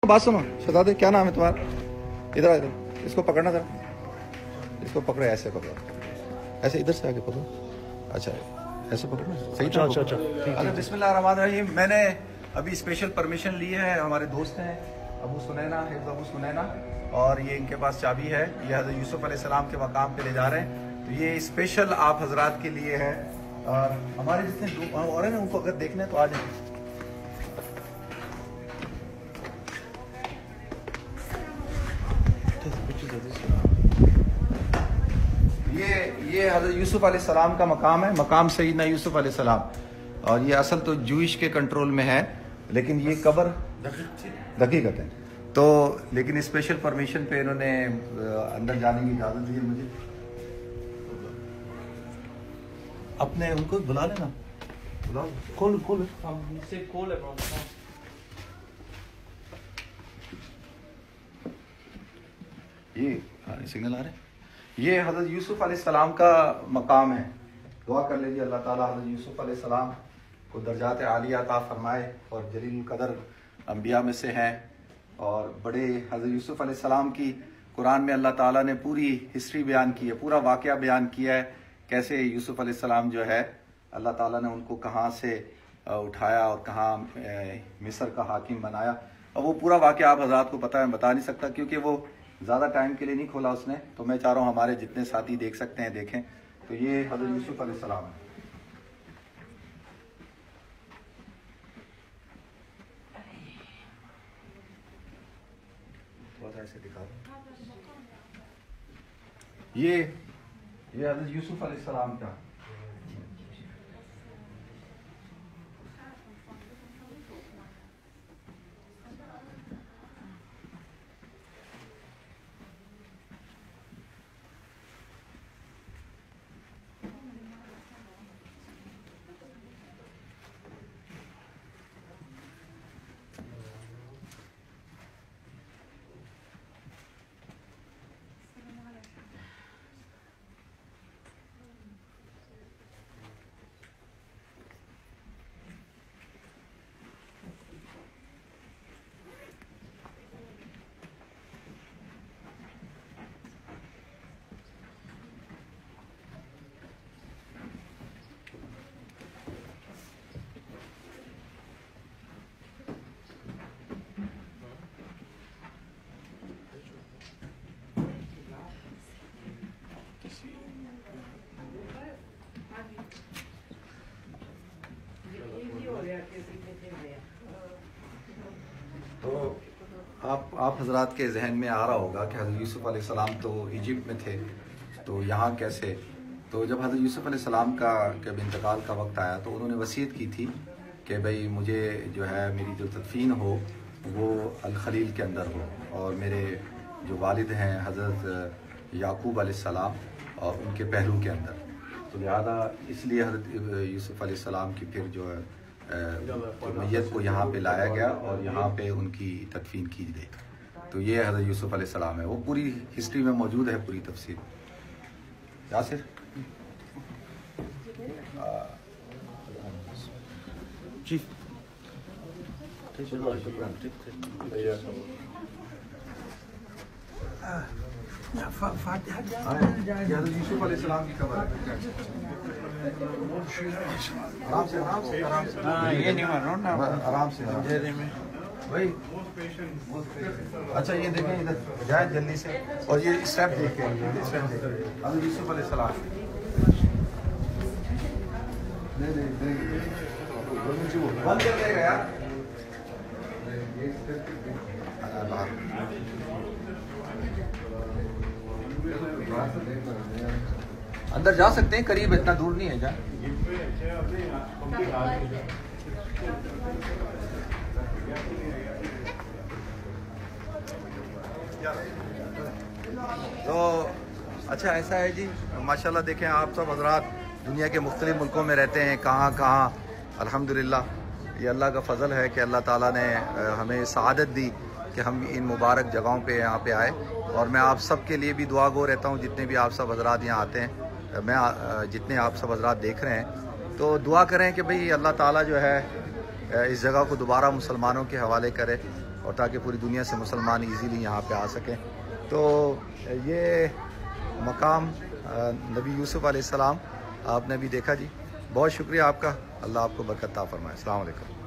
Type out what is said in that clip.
बात सुनो शहजादे, क्या नाम है तुम्हारा? इधर आ, इधर इसको पकड़ना था, इसको पकड़ो, ऐसे पकड़ो, ऐसे इधर से आगे पकड़ो। अच्छा ऐसे पकड़ना सही था। अच्छा अरे बिस्मिल्लाह रहमान रहीम। मैंने अभी स्पेशल परमिशन ली है, हमारे दोस्त हैं अबू सुनैना, अबू सुनैना, और ये इनके पास चाबी है, ये हज़रत यूसुफ अलैहिस्सलाम के मकाम पे ले जा रहे हैं। तो ये स्पेशल आप हजरात के लिए है, और हमारे जितने और हैं उनको अगर देखना है तो आ जाए। ये हज़रत यूसुफ अलैहिस्सलाम का मकाम है, मकाम सैयदना यूसुफ अलैहिस्सलाम, और ये असल तो जूइश के कंट्रोल में है, लेकिन ये कब्र हकीकत है। तो लेकिन स्पेशल परमिशन पे इन्होंने अंदर जाने की इजाज़त दी है मुझे। अपने उनको बुला लेना, बुला खोल खोल ये सिग्नल आ रहे हैं। ये हज़रत यूसुफ अलैहिस्सलाम का मकाम है। दुआ कर लीजिए अल्लाह ताला हज़रत यूसुफ अलैहिस्सलाम को दर्जात आलिया अता फरमाए, और जलील कदर अंबिया में से हैं, और बड़े हज़रत यूसुफ अलैहिस्सलाम की कुरान में अल्लाह ताला ने पूरी हिस्ट्री बयान की है, पूरा वाक़या बयान किया है, कैसे यूसुफ अलैहिस्सलाम जो है अल्लाह ताला ने उनको कहाँ से उठाया और कहाँ मिस्र का हाकिम बनाया। और वो पूरा वाक़या आप हज़रात को पता है, बता नहीं सकता क्योंकि वो ज़्यादा टाइम के लिए नहीं खोला उसने, तो मैं चाह रहा हूँ हमारे जितने साथी देख सकते हैं देखें। तो ये हज़रत यूसुफ अलैहिस्सलाम है। ऐसे दिखा दो। ये हज़रत यूसुफ अलैहिस्सलाम का तो आप हजरात के जहन में आ रहा होगा कि हज़रत यूसुफ अलैहिस्सलाम तो इजिप्ट में थे, तो यहाँ कैसे? तो जब हज़रत यूसुफ अलैहिस्सलाम का जब इंतकाल का वक्त आया तो उन्होंने वसीयत की थी कि भाई मुझे जो है मेरी जो तदफीन हो वो अल खलील के अंदर हो, और मेरे जो वालिद हैं हज़रत याकूब अलैहिस्सलाम और उनके पहलू के अंदर। तो लिहाजा इसलिए हज़रत यूसुफ अलैहिस्सलाम की फिर जो है मैयत को यहाँ पे लाया गया और यहाँ पे उनकी तदफीन की गई। तो ये हज़रत यूसुफ अलैहिस्सलाम है, वो पूरी हिस्ट्री में मौजूद है, पूरी तफसीर। यासिर जी यूसुफ अलैहिस्सलाम की खबर है। आराम से ये नहीं मानो ना, आराम से भाई। अच्छा ये देखें, इधर जाए जल्दी से, और ये स्टेप देखें, अब यूसुफ अलैहिस्सलाम बंद कर देगा यार। अंदर जा सकते हैं, करीब इतना दूर नहीं है क्या? तो अच्छा ऐसा है जी, माशाल्लाह देखें आप सब हजरात दुनिया के मुख्तलिफ मुल्कों में रहते हैं, कहाँ अल्हम्दुलिल्लाह ये अल्लाह का फ़ज़ल है कि अल्लाह ताला ने हमें सआदत दी कि हम इन मुबारक जगहों पे यहाँ पे आए। और मैं आप सब के लिए भी दुआ गो रहता हूँ, जितने भी आप सब हजरात यहाँ आते हैं, मैं जितने आप सब हजरात देख रहे हैं, तो दुआ करें कि भाई अल्लाह ताला जो है इस जगह को दोबारा मुसलमानों के हवाले करे, और ताकि पूरी दुनिया से मुसलमान इजीली यहाँ पे आ सकें। तो ये मकाम नबी यूसुफ अलैहिस्सलाम आपने भी देखा जी। बहुत शुक्रिया आपका, अल्लाह आपको बरकत अता फरमाए। अस्सलाम वालेकुम।